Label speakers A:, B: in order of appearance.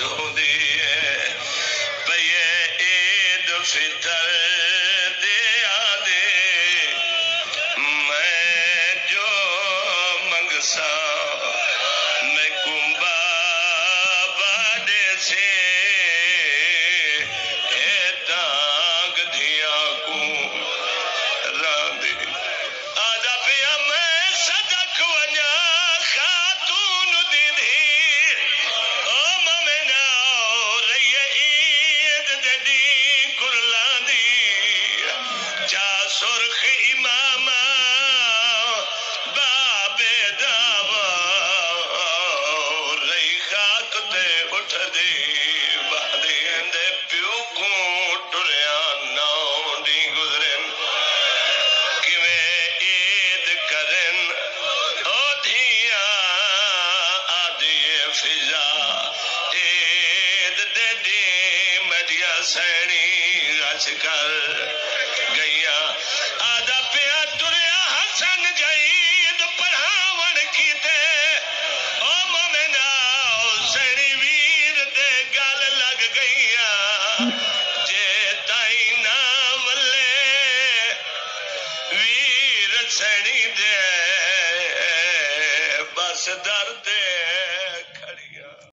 A: سودی پہ عید فطر دیا دے میں جو منگسا میں کنبا باڈے سے اے تانگ دھیا کو راندے آدھا پیا میں صدق ونیا خاتون دی دھی او ممنا رہی عید دے دی کرلان دی جا سرخ امام بابے داوا رہی خاک تے اٹھ دی بہدی دے پیو کو ٹریا ناؤ دی گزرن کیویں عید کرن او دھیاں آدھی فضا عید دے دی مڈیا سینی رچ کر گئیاں آدھا پیا تریا حسن جعید پڑھاون کیتے او مومنا سینی ویر دے گل لگ گئیاں جے تائی نہ ولے ویر سینی دے بس درد